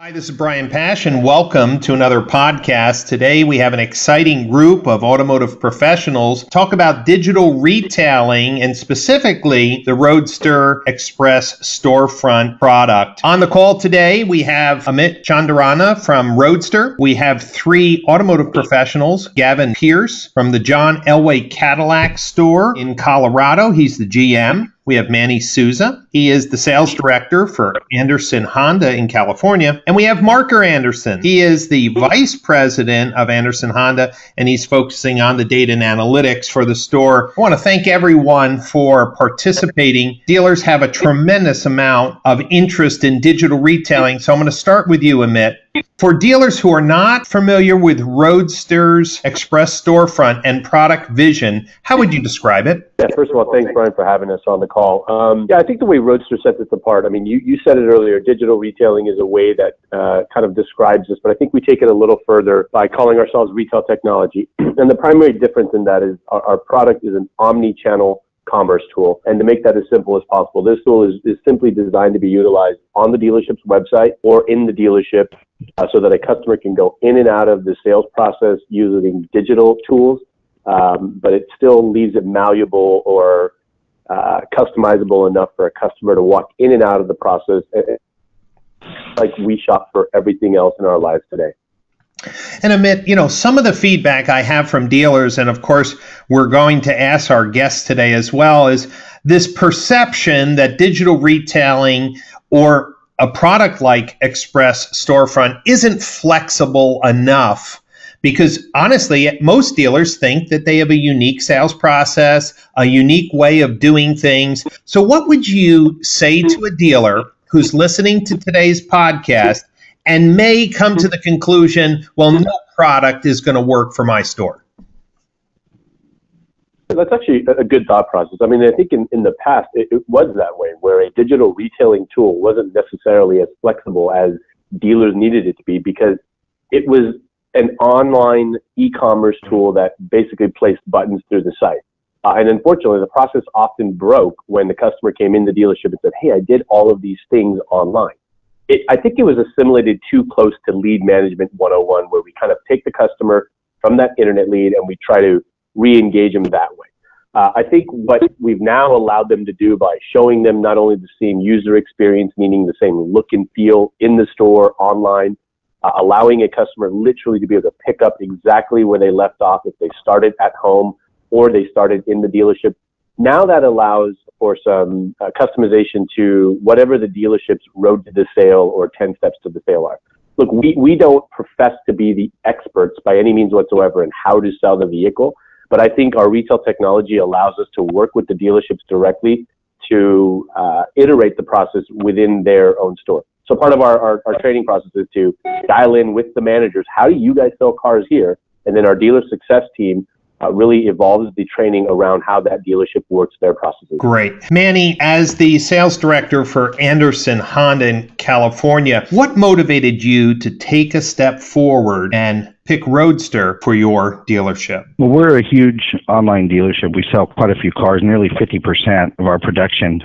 Hi, this is Brian Pash, and welcome to another podcast. Today we have an exciting group of automotive professionals talk about digital retailing and specifically the Roadster Express Storefront product. On the call today, we have Amit Chandarana from Roadster. We have three automotive professionals, Gavin Pierce from the John Elway Cadillac store in Colorado. He's the GM. We have Manny Souza. He is the sales director for Anderson Honda in California. And we have Marker Anderson. He is the vice president of Anderson Honda, and he's focusing on the data and analytics for the store. I want to thank everyone for participating. Dealers have a tremendous amount of interest in digital retailing. So I'm going to start with you, Amit. For dealers who are not familiar with Roadster's Express Storefront and product vision, how would you describe it? Yeah, first of all, thanks, Brian, for having us on the call. I think the way Roadster sets us apart, you said it earlier, digital retailing is a way that kind of describes this, but I think we take it a little further by calling ourselves retail technology. And the primary difference in that is our product is an omni-channel commerce tool. And to make that as simple as possible, this tool is simply designed to be utilized on the dealership's website or in the dealership so that a customer can go in and out of the sales process using digital tools, but it still leaves it malleable or customizable enough for a customer to walk in and out of the process like we shop for everything else in our lives today. And Amit, some of the feedback I have from dealers, and of course, we're going to ask our guests today as well, is this perception that digital retailing or a product like Express Storefront isn't flexible enough. Because honestly, most dealers think that they have a unique sales process, a unique way of doing things. So what would you say to a dealer who's listening to today's podcast and may come to the conclusion, well, no product is going to work for my store? That's actually a good thought process. I think in the past, it was that way, where a digital retailing tool wasn't necessarily as flexible as dealers needed it to be because it was an online e-commerce tool that basically placed buttons through the site. And unfortunately, the process often broke when the customer came in the dealership and said, hey, I did all of these things online. I think it was assimilated too close to lead management 101, where we kind of take the customer from that internet lead and we try to re-engage them that way. I think what we've now allowed them to do by showing them not only the same user experience, meaning the same look and feel in the store, online, allowing a customer literally to be able to pick up exactly where they left off if they started at home or they started in the dealership. Now that allows for some customization to whatever the dealership's road to the sale or 10 steps to the sale are. Look, we don't profess to be the experts by any means whatsoever in how to sell the vehicle, but I think our retail technology allows us to work with the dealerships directly to iterate the process within their own store. So part of our training process is to dial in with the managers. How do you guys sell cars here? And then our dealer success team really evolves the training around how that dealership works their processes. Great. Manny, as the sales director for Anderson Honda in California, what motivated you to take a step forward and pick Roadster for your dealership? Well, we're a huge online dealership. We sell quite a few cars. Nearly 50% of our production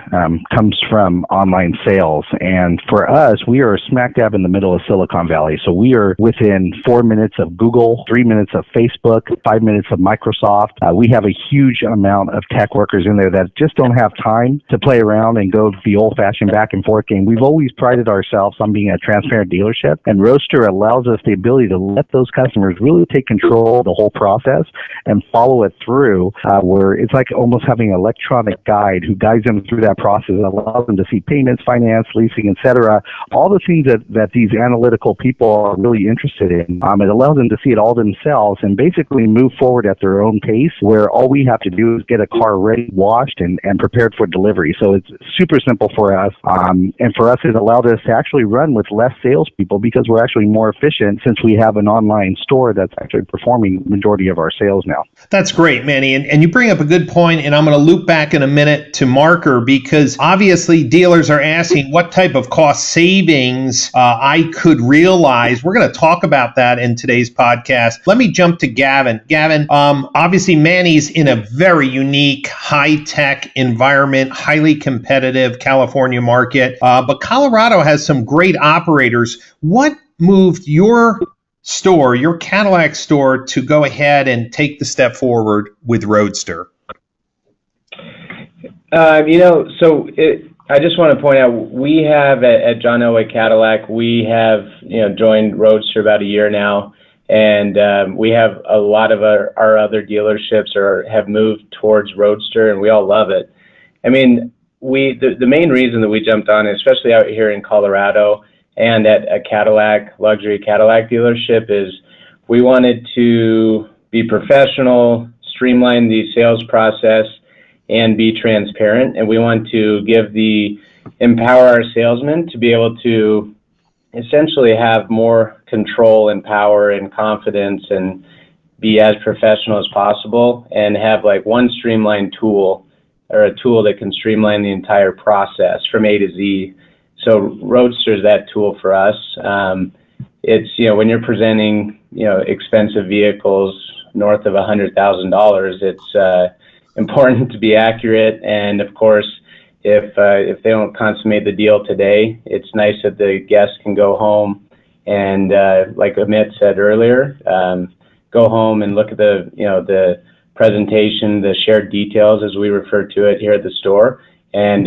comes from online sales. And for us, we are smack dab in the middle of Silicon Valley. So we are within 4 minutes of Google, 3 minutes of Facebook, 5 minutes of Microsoft. We have a huge amount of tech workers in there that just don't have time to play around and go the old-fashioned back and forth game. We've always prided ourselves on being a transparent dealership, and Roadster allows us the ability to let those customers really take control of the whole process and follow it through, where it's like almost having an electronic guide who guides them through that process and allows them to see payments, finance, leasing, etc. All the things that these analytical people are really interested in. It allows them to see it all themselves and basically move forward at their own pace, where all we have to do is get a car ready, washed, and prepared for delivery. So it's super simple for us. And for us, it allowed us to actually run with less salespeople because we're actually more efficient since we have an online store that's actually performing majority of our sales now. That's great, Manny. And you bring up a good point, and I'm going to loop back in a minute to Marker, because obviously dealers are asking what type of cost savings I could realize. We're going to talk about that in today's podcast. Let me jump to Gavin. Gavin, obviously Manny's in a very unique, high-tech environment, highly competitive California market, but Colorado has some great operators. What moved your store, your Cadillac store, to go ahead and take the step forward with Roadster? I just want to point out, we have at John Elway Cadillac, we have joined Roadster about a year now, and we have a lot of our other dealerships have moved towards Roadster, and we all love it. I mean, the main reason that we jumped on, especially out here in Colorado and at a luxury Cadillac dealership, is we wanted to be professional, streamline the sales process, and be transparent. And we want to empower our salesmen to be able to essentially have more control and power and confidence and be as professional as possible, and have like one streamlined tool, or a tool that can streamline the entire process from A to Z. So Roadster is that tool for us. It's, when you're presenting, expensive vehicles north of $100,000, it's important to be accurate. And of course, if they don't consummate the deal today, it's nice that the guests can go home and, like Amit said earlier, go home and look at the presentation, the shared details, as we refer to it here at the store, and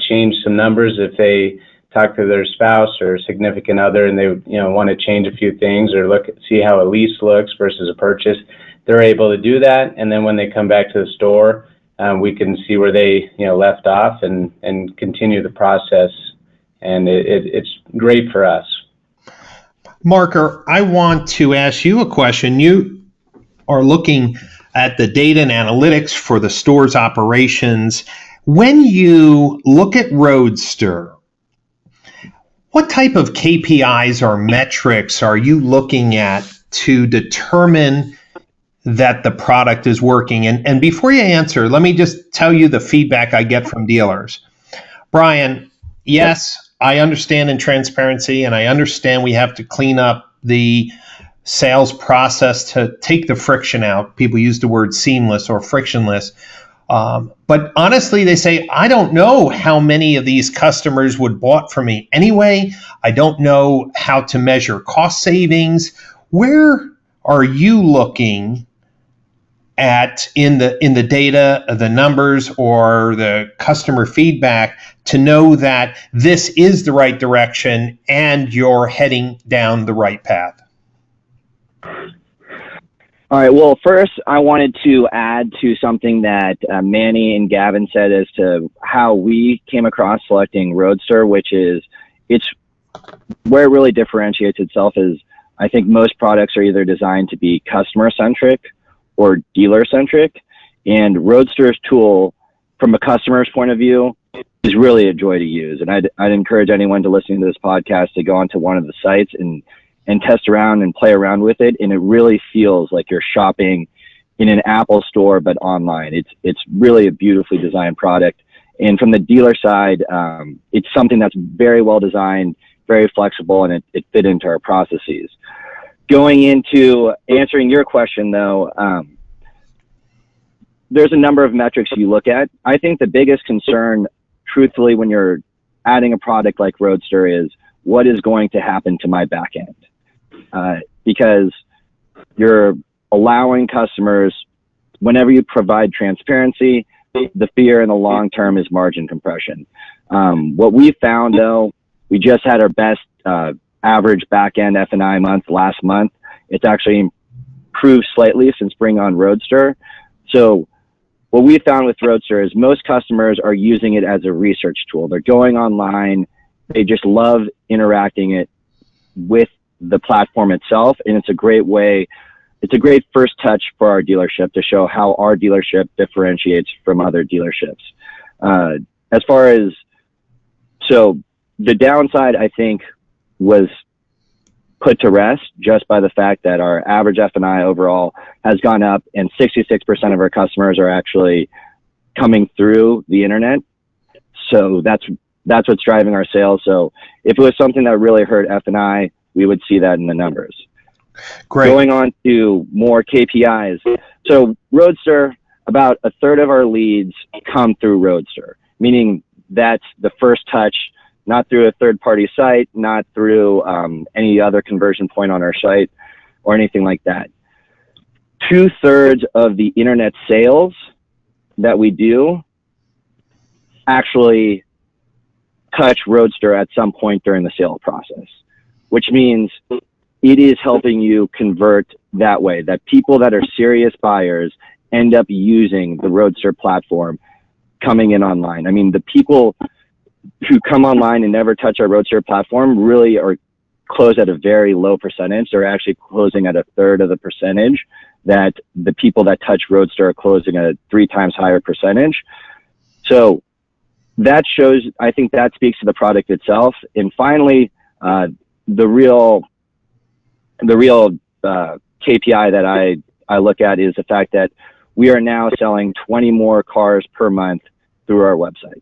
change some numbers if they talk to their spouse or significant other and they want to change a few things, or see how a lease looks versus a purchase. They're able to do that, and then when they come back to the store, we can see where they left off and continue the process, and it's great for us. Marker, I want to ask you a question. You are looking at the data and analytics for the store's operations. When you look at Roadster, what type of KPIs or metrics are you looking at to determine that the product is working? And before you answer, let me just tell you the feedback I get from dealers. Brian, yes, I understand in transparency, and I understand we have to clean up the sales process to take the friction out. People use the word seamless or frictionless. But honestly, they say, I don't know how many of these customers would bought from me anyway. I don't know how to measure cost savings. Where are you looking at in the data, the numbers, or the customer feedback to know that this is the right direction and you're heading down the right path? All right. Well, first, I wanted to add to something that Manny and Gavin said as to how we came across selecting Roadster, which is it's where it really differentiates itself is I think most products are either designed to be customer-centric or dealer-centric, and Roadster's tool, from a customer's point of view, is really a joy to use. And I'd encourage anyone to listen to this podcast to go onto one of the sites and test around and play around with it. And it really feels like you're shopping in an Apple store, but online. It's really a beautifully designed product. And from the dealer side, it's something that's very well designed, very flexible, and it fit into our processes. Going into answering your question, though, there's a number of metrics you look at. I think the biggest concern, truthfully, when you're adding a product like Roadster is what is going to happen to my back end? Because you're allowing customers, whenever you provide transparency, the fear in the long term is margin compression. What we found, though, we just had our best average back-end F&I month last month. It's actually improved slightly since bringing on Roadster. So what we found with Roadster is most customers are using it as a research tool. They're going online. They just love interacting it with the platform itself, and it's a great way. It's a great first touch for our dealership to show how our dealership differentiates from other dealerships. As far as, so the downside, I think, was put to rest just by the fact that our average F&I overall has gone up, and 66% of our customers are actually coming through the internet. So that's what's driving our sales. So if it was something that really hurt F&I, we would see that in the numbers. Great. Going on to more KPIs. So Roadster, about a third of our leads come through Roadster, meaning that's the first touch, not through a third-party site, not through any other conversion point on our site or anything like that. 2/3 of the internet sales that we do actually touch Roadster at some point during the sale process, which means it is helping you convert that way, that people that are serious buyers end up using the Roadster platform coming in online. I mean, the people who come online and never touch our Roadster platform really are close at a very low percentage. They're actually closing at a third of the percentage that the people that touch Roadster are closing at a 3 times higher percentage. So that shows, I think that speaks to the product itself. And finally, the real KPI that I look at is the fact that we are now selling 20 more cars per month through our website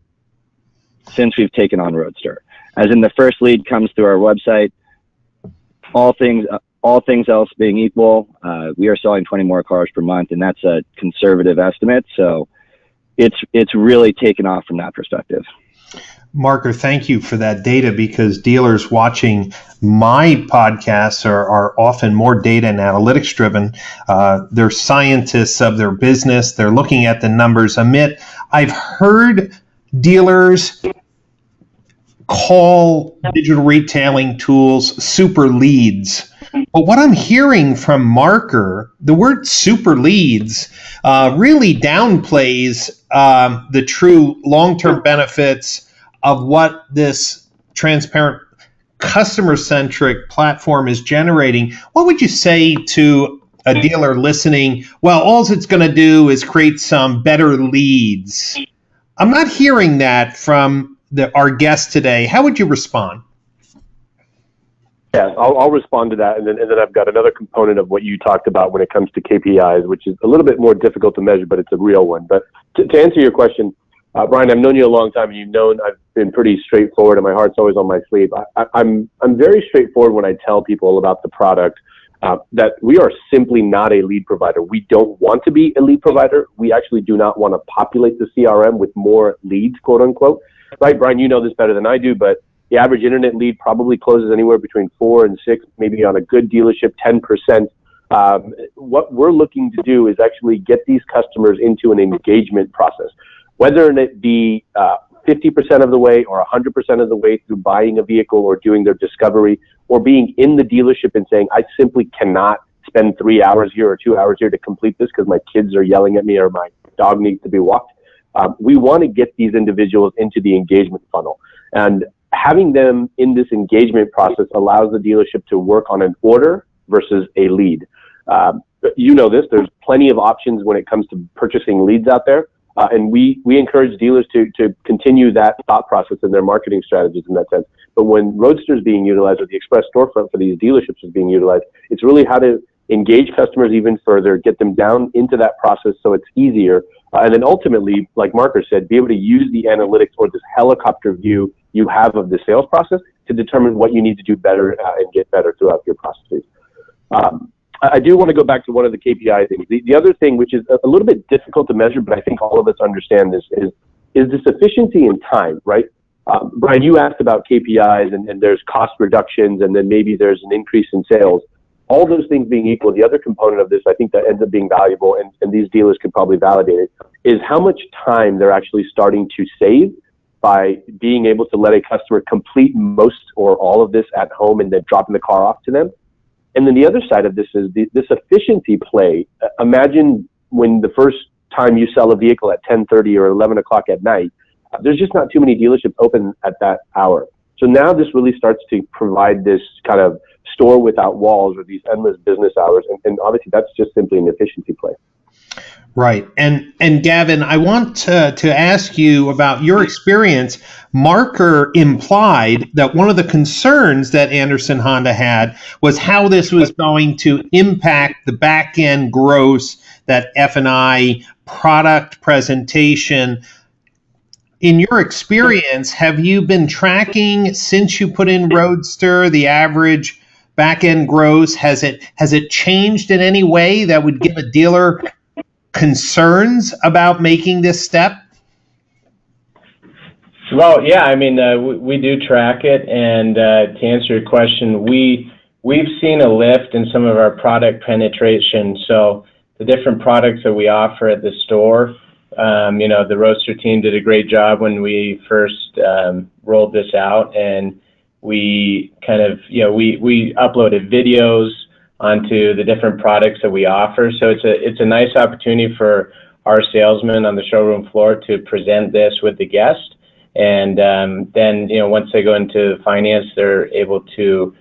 since we've taken on Roadster. As in, the first lead comes through our website. All things else being equal, we are selling 20 more cars per month, and that's a conservative estimate. So it's really taken off from that perspective. Marker, thank you for that data, because dealers watching my podcasts are often more data and analytics driven. They're scientists of their business. They're looking at the numbers. Amit, I've heard dealers call digital retailing tools super leads. But what I'm hearing from Marker, the word super leads really downplays the true long-term benefits of what this transparent, customer-centric platform is generating. What would you say to a dealer listening? Well, all it's going to do is create some better leads. I'm not hearing that from our guest today. How would you respond? Yeah, I'll respond to that, and then I've got another component of what you talked about when it comes to KPIs, which is a little bit more difficult to measure, but it's a real one. But to answer your question, Brian, I've known you a long time, and you've known I've been pretty straightforward, and my heart's always on my sleeve. I'm very straightforward when I tell people about the product, that we are simply not a lead provider. We don't want to be a lead provider. We actually do not want to populate the CRM with more leads, quote unquote. Right, Brian, you know this better than I do, but the average internet lead probably closes anywhere between 4 and 6, maybe on a good dealership, 10%. What we're looking to do is actually get these customers into an engagement process, whether it be 50% of the way or 100% of the way through buying a vehicle or doing their discovery, or being in the dealership and saying, I simply cannot spend 3 hours here or 2 hours here to complete this because my kids are yelling at me or my dog needs to be walked. We want to get these individuals into the engagement funnel. And having them in this engagement process allows the dealership to work on an order versus a lead. You know this, there's plenty of options when it comes to purchasing leads out there. And we encourage dealers to continue that thought process in their marketing strategies in that sense. But when Roadster is being utilized, or the Express Storefront for these dealerships is being utilized, it's really how to engage customers even further, get them down into that process so it's easier. And then ultimately, like Marker said, be able to use the analytics or this helicopter view you have of the sales process to determine what you need to do better and get better throughout your processes. I do want to go back to one of the KPI things. The other thing, which is a little bit difficult to measure, but I think all of us understand this, is this efficiency in time, right? Brian, you asked about KPIs and there's cost reductions and then maybe there's an increase in sales. All those things being equal, the other component of this, I think that ends up being valuable, and these dealers can probably validate it, is how much time they're actually starting to save by being able to let a customer complete most or all of this at home and then dropping the car off to them. And then the other side of this is this efficiency play. Imagine when the first time you sell a vehicle at 10:30 or 11 o'clock at night, there's just not too many dealerships open at that hour. So now this really starts to provide this kind of store without walls or these endless business hours. And obviously that's just simply an efficiency play. Right. And Gavin, I want to ask you about your experience. Marker implied that one of the concerns that Anderson Honda had was how this was going to impact the back end gross, that F&I product presentation. In your experience, have you been tracking since you put in Roadster the average back end gross? Has it changed in any way that would give a dealer concerns about making this step? Well, yeah, I mean, we do track it, and to answer your question, we've seen a lift in some of our product penetration. So the different products that we offer at the store, the Roadster team did a great job when we first rolled this out, and we kind of, we uploaded videos onto the different products that we offer. So it's a nice opportunity for our salesmen on the showroom floor to present this with the guest. And then, once they go into finance, they're able to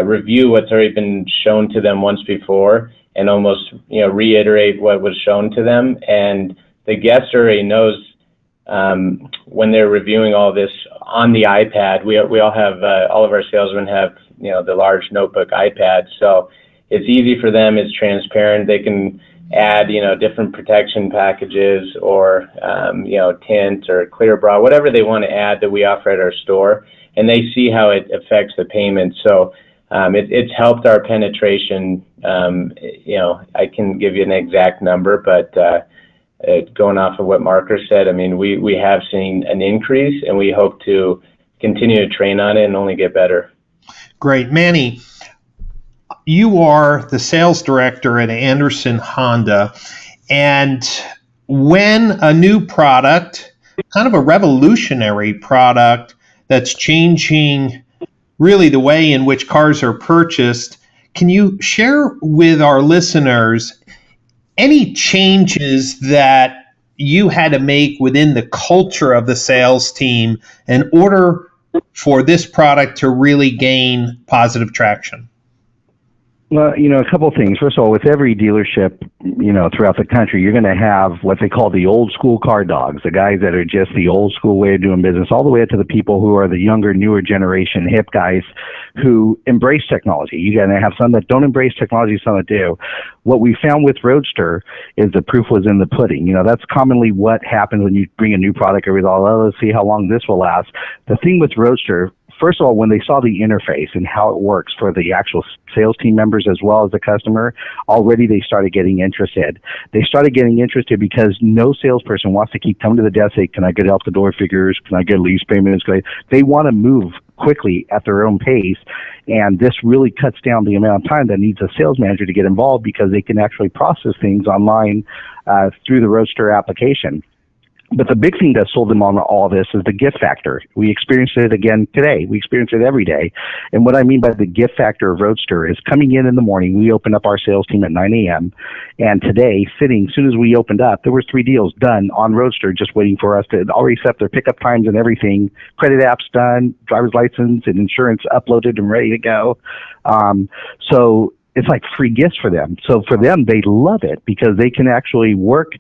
review what's already been shown to them once before and almost, reiterate what was shown to them. And the guest already knows when they're reviewing all this on the iPad. We all have, all of our salesmen have, the large notebook iPad. So it's easy for them. It's transparent. They can add, different protection packages or, tint or clear bra, whatever they want to add that we offer at our store, and they see how it affects the payment. So it's helped our penetration. I can give you an exact number, but going off of what Marker said, I mean, we have seen an increase, and we hope to continue to train on it and only get better. Great. Manny, you are the sales director at Anderson Honda, and when a new product, kind of a revolutionary product that's changing really the way in which cars are purchased, can you share with our listeners any changes that you had to make within the culture of the sales team in order for this product to really gain positive traction? Well, a couple of things. First of all, with every dealership, throughout the country, you're going to have what they call the old school car dogs, the guys that are just the old school way of doing business, all the way up to the people who are the younger, newer generation, hip guys who embrace technology. You're going to have some that don't embrace technology, some that do. What we found with Roadster is the proof was in the pudding. That's commonly what happens when you bring a new product. Let's see how long this will last. The thing with Roadster, first of all, when they saw the interface and how it works for the actual sales team members as well as the customer, already they started getting interested. They started getting interested because no salesperson wants to keep coming to the desk, say, can I get out the door figures? Can I get lease payments? They want to move quickly at their own pace, and this really cuts down the amount of time that needs a sales manager to get involved because they can actually process things online through the Roadster application. But the big thing that sold them on all this is the gift factor. We experienced it again today. We experience it every day. And what I mean by the gift factor of Roadster is coming in the morning, we open up our sales team at 9 a.m. And today, as soon as we opened up, there were 3 deals done on Roadster just waiting for us to already set their pickup times and everything. Credit apps done, driver's license and insurance uploaded and ready to go. So it's like free gifts for them. So for them, they love it because they can actually work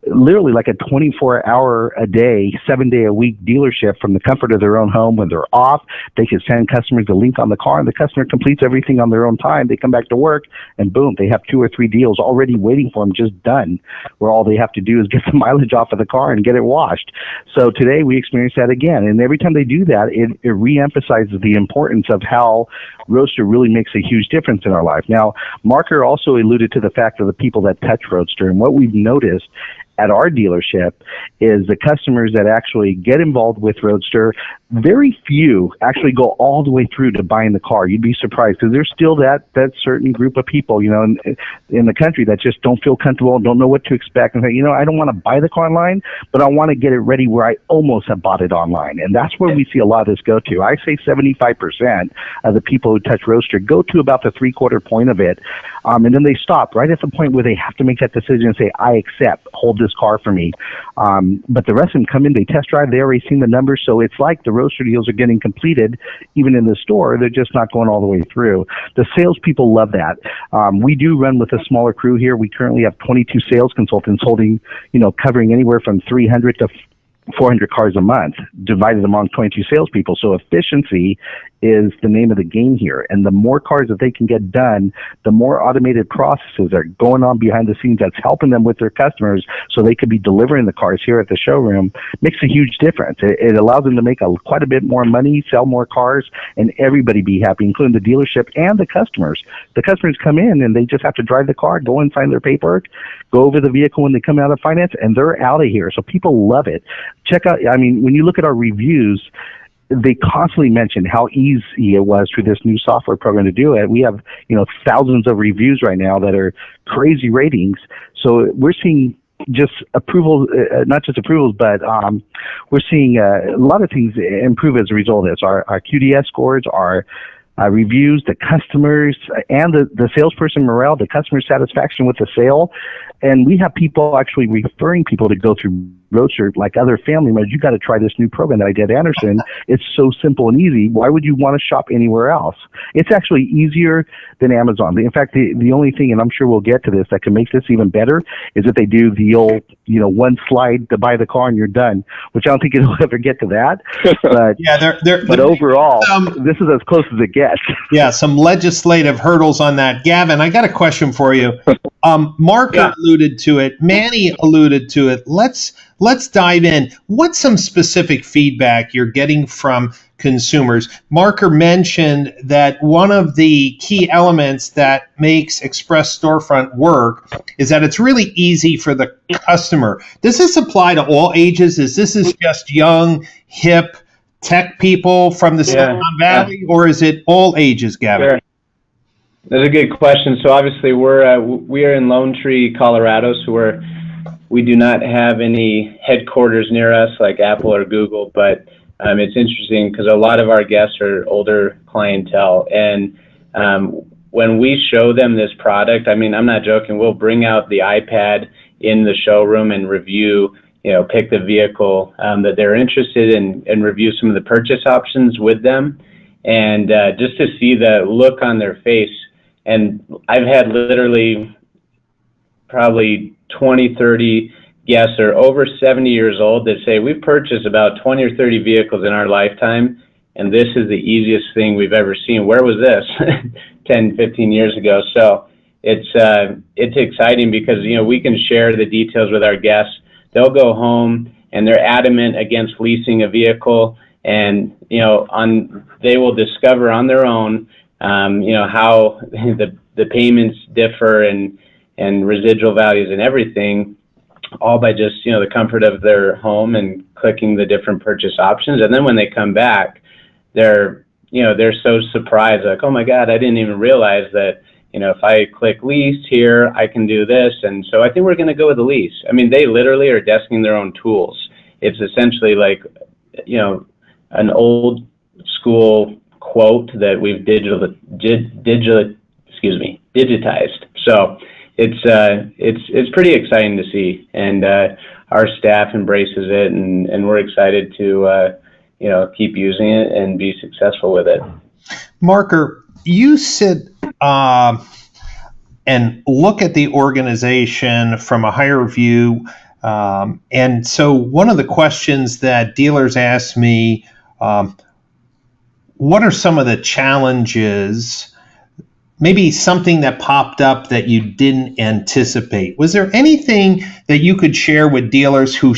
literally like a 24-hour-a-day, 7-day-a-week dealership from the comfort of their own home. When they're off, they can send customers the link on the car, and the customer completes everything on their own time. They come back to work, and boom, they have 2 or 3 deals already waiting for them, just done, where all they have to do is get the mileage off of the car and get it washed. So today we experience that again, and every time they do that, it reemphasizes the importance of how Roadster really makes a huge difference in our life. Now, Marker also alluded to the fact of the people that touch Roadster, and what we've noticed at our dealership is the customers that actually get involved with Roadster, very few actually go all the way through to buying the car. You'd be surprised because there's still that certain group of people, in the country that just don't feel comfortable, don't know what to expect, and say, I don't want to buy the car online, but I want to get it ready where I almost have bought it online. And that's where we see a lot of this go to. I say 75% of the people who touch Roadster go to about the 3/4 point of it, and then they stop right at the point where they have to make that decision and say, I accept, hold this car for me. But the rest of them come in, they test drive, they already seen the numbers. So it's like the Roadster deals are getting completed even in the store. They're just not going all the way through. The salespeople love that. We do run with a smaller crew here. We currently have 22 sales consultants holding, covering anywhere from 300 to 400 cars a month, divided among 22 salespeople. So efficiency is the name of the game here. And the more cars that they can get done, the more automated processes are going on behind the scenes that's helping them with their customers so they could be delivering the cars here at the showroom makes a huge difference. It allows them to make quite a bit more money, sell more cars, and everybody be happy, including the dealership and the customers. The customers come in and they just have to drive the car, go and sign their paperwork, go over the vehicle when they come out of finance, and they're out of here. So people love it. Check out, when you look at our reviews, they constantly mention how easy it was through this new software program to do it. We have, thousands of reviews right now that are crazy ratings. So we're seeing just approval, not just approvals, but we're seeing a lot of things improve as a result of this. Our QDS scores, our reviews, the customers, and the salesperson morale, the customer satisfaction with the sale. And we have people actually referring people to go through Roadster, like other family members. You got to try this new program that I did, Anderson. It's so simple and easy. Why would you want to shop anywhere else? It's actually easier than Amazon. In fact, the only thing, and I'm sure we'll get to this, that can make this even better is if they do the old, one slide to buy the car and you're done, which I don't think it'll ever get to that. But yeah, but overall, this is as close as it gets. Yeah, some legislative hurdles on that. Gavin, I got a question for you. Marker alluded to it. Manny alluded to it. Let's dive in. What's some specific feedback you're getting from consumers? Marker mentioned that one of the key elements that makes Express Storefront work is that it's really easy for the customer. Does this apply to all ages? Is this just young, hip, tech people from the Silicon Valley, or is it all ages, Gavin? Sure. That's a good question. So obviously we are in Lone Tree, Colorado, so we do not have any headquarters near us like Apple or Google, but it's interesting because a lot of our guests are older clientele, and when we show them this product, I'm not joking, we'll bring out the iPad in the showroom and review, pick the vehicle that they're interested in and review some of the purchase options with them, and just to see the look on their face. And I've had literally probably 20, 30 guests are over 70 years old that say we've purchased about 20 or 30 vehicles in our lifetime, and this is the easiest thing we've ever seen. Where was this 10, 15 years ago? So it's exciting because, we can share the details with our guests. They'll go home and they're adamant against leasing a vehicle, and, they will discover on their own, how the payments differ and residual values and everything, all by just, the comfort of their home and clicking the different purchase options. And then when they come back, they're so surprised, like, oh my God, I didn't even realize that, if I click lease here, I can do this. And so I think we're going to go with the lease. They literally are desking their own tools. It's essentially like, an old school quote that we've digitized. So it's pretty exciting to see, and our staff embraces it, and we're excited to keep using it and be successful with it. Marker, you sit and look at the organization from a higher view, and so one of the questions that dealers ask me, what are some of the challenges? Maybe something that popped up that you didn't anticipate. Was there anything that you could share with dealers who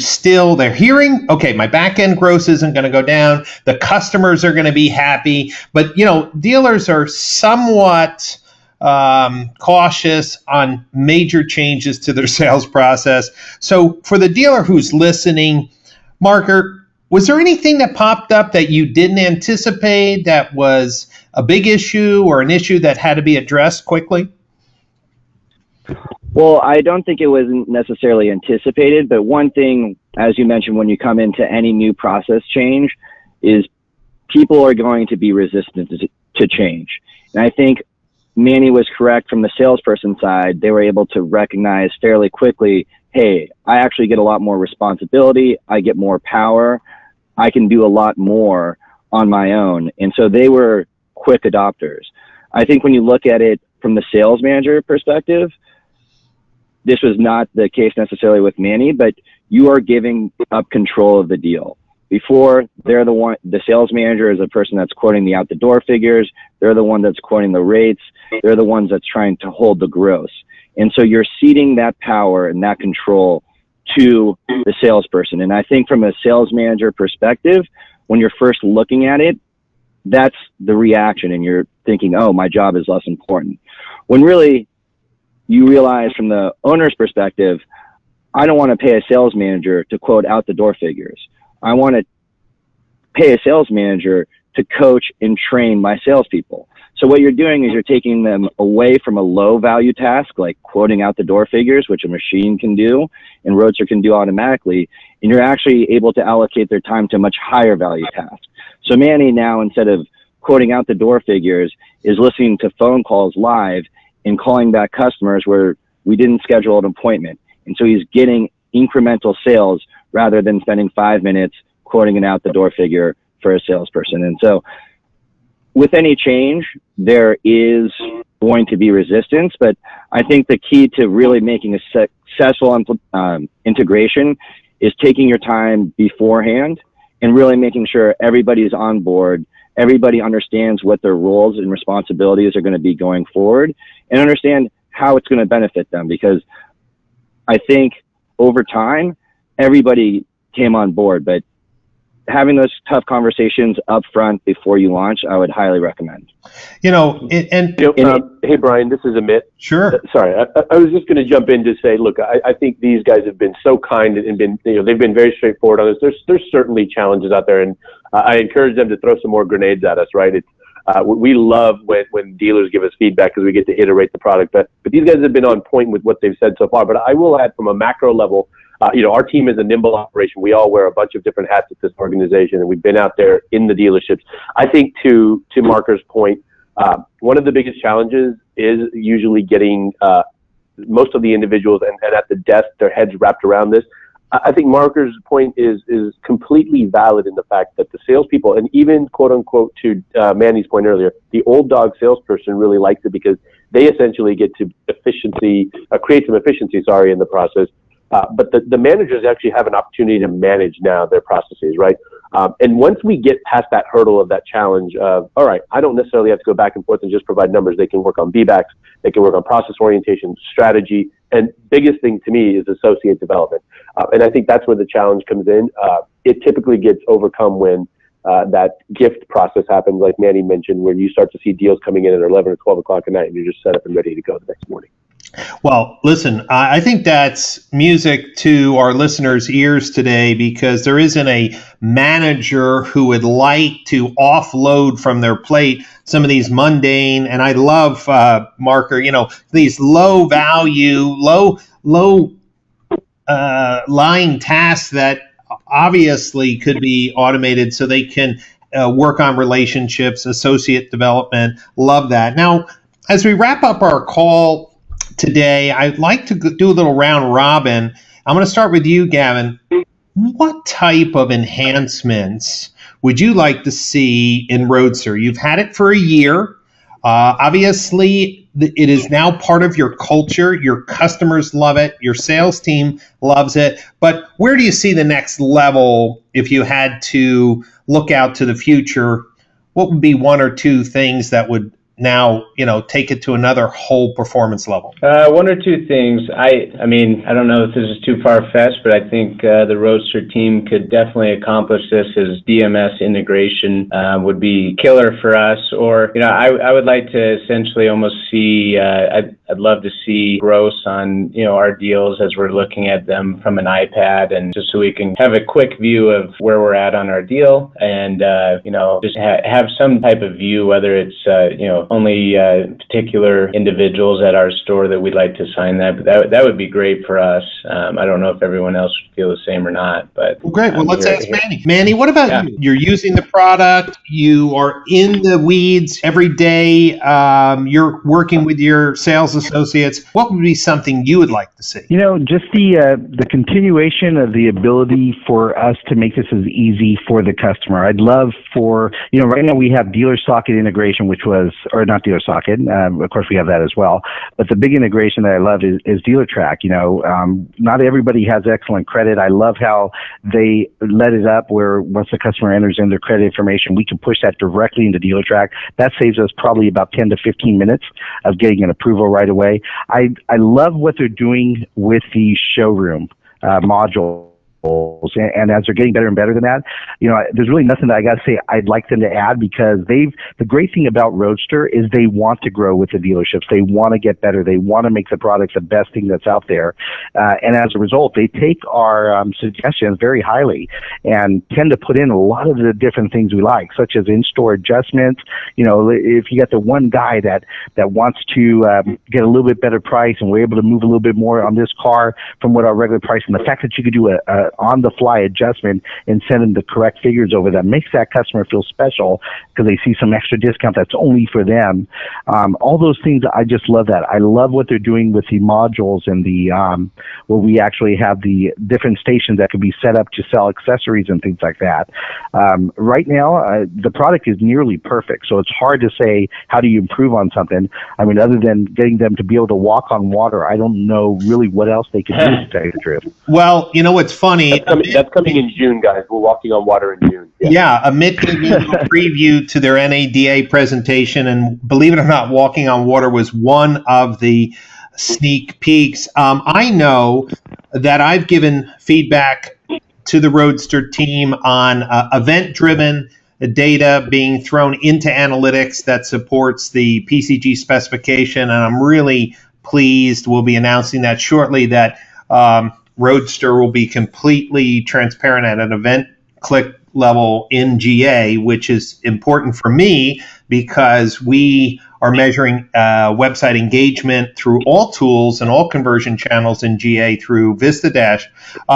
they're hearing, okay, my back end gross isn't going to go down, the customers are going to be happy, but dealers are somewhat cautious on major changes to their sales process. So for the dealer who's listening, Marker, was there anything that popped up that you didn't anticipate that was a big issue or an issue that had to be addressed quickly? Well, I don't think it was necessarily anticipated, but one thing, as you mentioned, when you come into any new process change, is people are going to be resistant to change. And I think Manny was correct from the salesperson side. They were able to recognize fairly quickly, hey, I actually get a lot more responsibility. I get more power. I can do a lot more on my own. And so they were quick adopters. I think when you look at it from the sales manager perspective, this was not the case necessarily with Manny, but you are giving up control of the deal. Before, the sales manager is a person that's quoting the out the door figures. They're the one that's quoting the rates. They're the ones that's trying to hold the gross. And so you're ceding that power and that control to the salesperson. And I think from a sales manager perspective, when you're first looking at it, that's the reaction. And you're thinking, oh, my job is less important. When really you realize from the owner's perspective, I don't want to pay a sales manager to quote out the door figures. I want to pay a sales manager to coach and train my salespeople. So what you're doing is you're taking them away from a low value task like quoting out the door figures, which a machine can do and Roadster can do automatically, and you're actually able to allocate their time to a much higher value task. So Manny now, instead of quoting out the door figures, is listening to phone calls live and calling back customers where we didn't schedule an appointment. And so he's getting incremental sales rather than spending 5 minutes quoting an out the door figure for a salesperson. And so with any change, there is going to be resistance, but I think the key to really making a successful integration is taking your time beforehand and really making sure everybody's on board, everybody understands what their roles and responsibilities are going to be going forward, and understand how it's going to benefit them. Because I think over time, everybody came on board, but having those tough conversations up front before you launch, I would highly recommend. Hey, Brian, this is Amit. Sure. Sorry, I was just going to jump in to say, look, I think these guys have been so kind and been, they've been very straightforward on this. There's certainly challenges out there, and I encourage them to throw some more grenades at us, right? It's, we love when dealers give us feedback because we get to iterate the product, but these guys have been on point with what they've said so far. But I will add, from a macro level, our team is a nimble operation. We all wear a bunch of different hats at this organization, and we've been out there in the dealerships. I think to Marker's point, one of the biggest challenges is usually getting most of the individuals and at the desk, their heads wrapped around this. I think Marker's point is completely valid in the fact that the salespeople, and even quote unquote to Manny's point earlier, the old dog salesperson really likes it because they essentially get to create some efficiency, in the process. But the managers actually have an opportunity to manage now their processes, right? And once we get past that hurdle of that challenge of, all right, I don't necessarily have to go back and forth and just provide numbers. They can work on BBACs, they can work on process orientation, strategy, and biggest thing to me is associate development. And I think that's where the challenge comes in. It typically gets overcome when that gift process happens, like Manny mentioned, where you start to see deals coming in at 11 or 12 o'clock at night and you're just set up and ready to go the next morning. Well, listen, I think that's music to our listeners' ears today, because there isn't a manager who would like to offload from their plate some of these mundane, and I love, Marker, these low value, low lying tasks that obviously could be automated so they can work on relationships, associate development. Love that. Now, as we wrap up our call today, I'd like to do a little round robin. I'm going to start with you, Gavin. What type of enhancements would you like to see in Roadster? You've had it for a year. Obviously, it is now part of your culture. Your customers love it. Your sales team loves it. But where do you see the next level if you had to look out to the future? What would be one or two things that would now, take it to another whole performance level? One or two things. I mean, I don't know if this is too far-fetched, but I think the Roadster team could definitely accomplish this. As DMS integration would be killer for us. Or, I would like to essentially almost see, I'd love to see gross on, our deals as we're looking at them from an iPad, and just so we can have a quick view of where we're at on our deal, and, just have some type of view, whether it's, only particular individuals at our store that we'd like to sign that. But that would be great for us. I don't know if everyone else would feel the same or not. But well, great. Well, let's ask Manny. Manny, what about you? You're using the product. You are in the weeds every day. You're working with your sales sales associates? What would be something you would like to see? Just the continuation of the ability for us to make this as easy for the customer. I'd love for, right now we have dealer socket integration, or not dealer socket. Of course, we have that as well. But the big integration that I love is Dealer Track. Not everybody has excellent credit. I love how they let it up where once the customer enters in their credit information, we can push that directly into Dealer Track. That saves us probably about 10 to 15 minutes of getting an approval right away. I love what they're doing with the showroom module. And as they're getting better and better than that, there's really nothing that I got to say I'd like them to add, because the great thing about Roadster is they want to grow with the dealerships. They want to get better. They want to make the product the best thing that's out there. And as a result, they take our suggestions very highly and tend to put in a lot of the different things we like, such as in-store adjustments. If you got the one guy that wants to get a little bit better price, and we're able to move a little bit more on this car from what our regular price, and the fact that you could do a on-the-fly adjustment and send them the correct figures over, that makes that customer feel special because they see some extra discount that's only for them. All those things, I just love that. I love what they're doing with the modules and the where we actually have the different stations that could be set up to sell accessories and things like that. Right now, the product is nearly perfect, so it's hard to say how do you improve on something. I mean, other than getting them to be able to walk on water, I don't know really what else they could do to tell you the truth. Well, what's funny? That's coming in June, guys. We're walking on water in June. Yeah, Amit gave me a preview to their NADA presentation, and believe it or not, walking on water was one of the sneak peeks. I know that I've given feedback to the Roadster team on event-driven data being thrown into analytics that supports the PCG specification, and I'm really pleased. We'll be announcing that shortly, that Roadster will be completely transparent at an event click level in GA, which is important for me because we are measuring website engagement through all tools and all conversion channels in GA through VistaDash.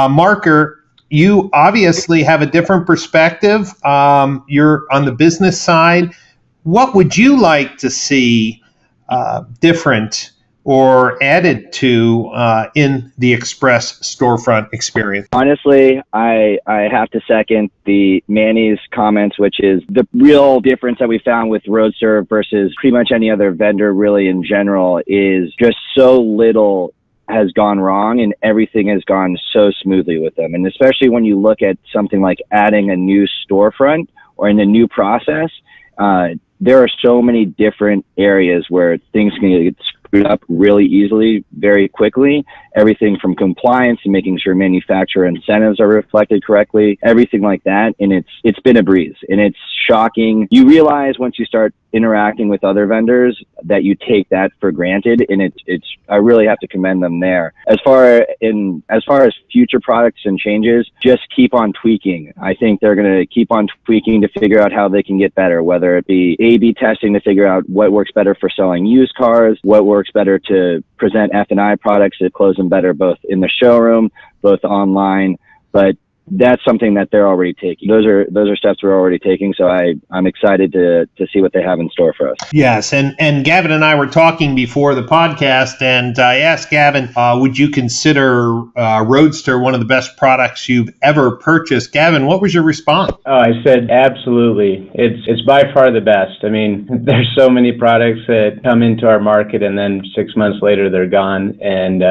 Marker, you obviously have a different perspective. You're on the business side. What would you like to see different or added to in the Express storefront experience? Honestly, I have to second the Manny's comments, which is the real difference that we found with Roadster versus pretty much any other vendor really in general is just so little has gone wrong and everything has gone so smoothly with them. And especially when you look at something like adding a new storefront or in a new process, there are so many different areas where things can get screwed up really easily, very quickly. Everything from compliance to making sure manufacturer incentives are reflected correctly, everything like that. And it's been a breeze, and it's shocking. You realize once you start interacting with other vendors that you take that for granted, and I really have to commend them there. As far as future products and changes, just keep on tweaking. I think they're going to keep on tweaking to figure out how they can get better, whether it be A/B testing to figure out what works better for selling used cars, what works better to present F&I products to close them better both in the showroom, both online, but that's something that they're already taking. Those are steps we're already taking. So I'm excited to see what they have in store for us. Yes. And Gavin and I were talking before the podcast, and I asked Gavin, would you consider Roadster one of the best products you've ever purchased? Gavin, what was your response? Oh, I said, absolutely. It's by far the best. I mean, there's so many products that come into our market and then 6 months later they're gone. And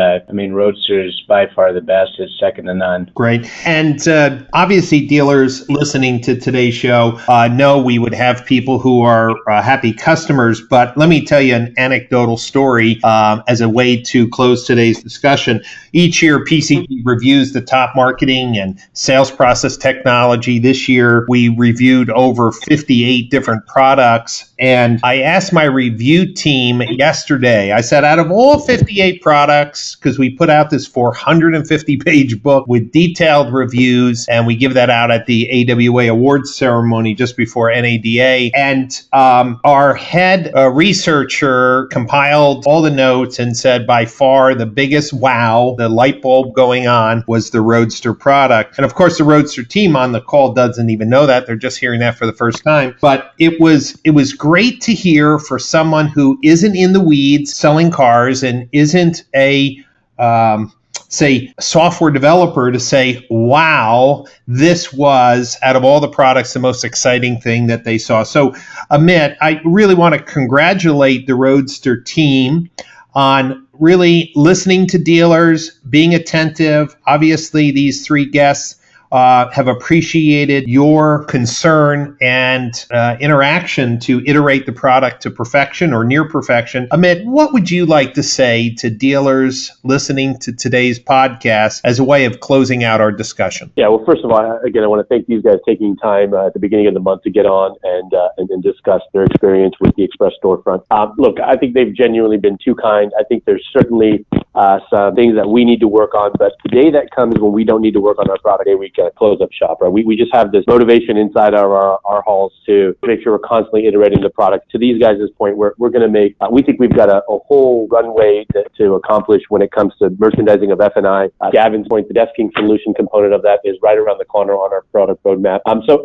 Roadster is by far the best. It's second to none. Great. And obviously, dealers listening to today's show know we would have people who are happy customers, but let me tell you an anecdotal story as a way to close today's discussion. Each year, PCG reviews the top marketing and sales process technology. This year, we reviewed over 58 different products, and I asked my review team yesterday, I said, out of all 58 products, because we put out this 450-page book with detailed reviews, and we give that out at the AWA Awards ceremony just before NADA. And our head researcher compiled all the notes and said by far the biggest wow, the light bulb going on, was the Roadster product. And of course, the Roadster team on the call doesn't even know that. They're just hearing that for the first time. But it was great great to hear for someone who isn't in the weeds selling cars and isn't a say, software developer to say, wow, this was, out of all the products, the most exciting thing that they saw. So, Amit, I really want to congratulate the Roadster team on really listening to dealers, being attentive. Obviously, these three guests have appreciated your concern and interaction to iterate the product to perfection or near perfection. Amit, what would you like to say to dealers listening to today's podcast as a way of closing out our discussion? Yeah, well, first of all, again, I want to thank these guys taking time at the beginning of the month to get on and discuss their experience with the Express Storefront. Look, I think they've genuinely been too kind. I think there's certainly some things that we need to work on, but the day that comes when we don't need to work on our product, we close up shop, right? We just have this motivation inside our halls to make sure we're constantly iterating the product. To these guys' point, we're going to make, we think we've got a whole runway to accomplish when it comes to merchandising of F&I. Gavin's point, the desking solution component of that is right around the corner on our product roadmap.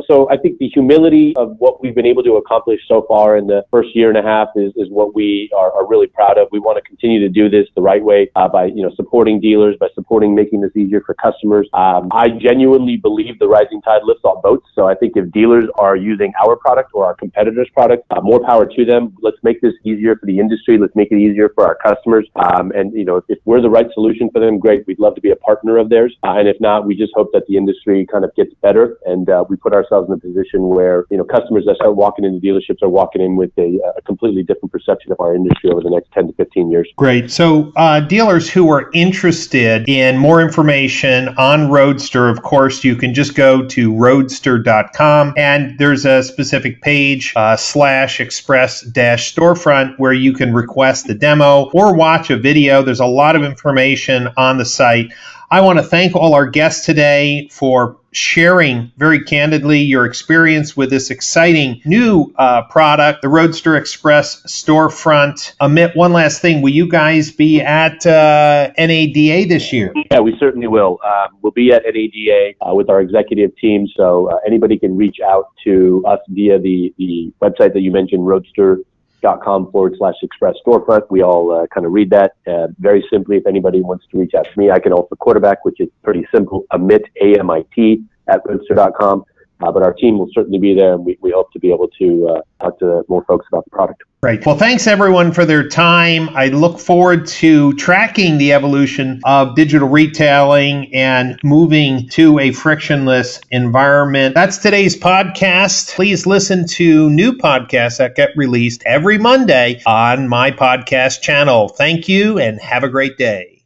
So I think the humility of what we've been able to accomplish so far in the first year and a half is what we are really proud of. We want to continue to do this the right way by supporting dealers, by making this easier for customers. I genuinely believe the rising tide lifts all boats. So I think if dealers are using our product or our competitors' product, more power to them. Let's make this easier for the industry. Let's make it easier for our customers. And if we're the right solution for them, great. We'd love to be a partner of theirs. And if not, we just hope that the industry kind of gets better and we put ourselves in a position where customers that start walking into dealerships are walking in with a completely different perception of our industry over the next 10 to 15 years. Great. So dealers who are interested in more information on Roadster, of course, you can just go to roadster.com and there's a specific page /express-storefront where you can request a demo or watch a video. There's a lot of information on the site. I want to thank all our guests today for sharing very candidly your experience with this exciting new product, the Roadster Express Storefront. Amit, one last thing. Will you guys be at NADA this year? Yeah, we certainly will. We'll be at NADA with our executive team, so anybody can reach out to us via the website that you mentioned, roadster.com/express storefront. We all kind of read that very simply. If anybody wants to reach out to me, I can also quarterback, which is pretty simple, Amit, AMIT, at roadster.com. But our team will certainly be there, and we hope to be able to talk to more folks about the product. Great. Well, thanks everyone for their time. I look forward to tracking the evolution of digital retailing and moving to a frictionless environment. That's today's podcast. Please listen to new podcasts that get released every Monday on my podcast channel. Thank you and have a great day.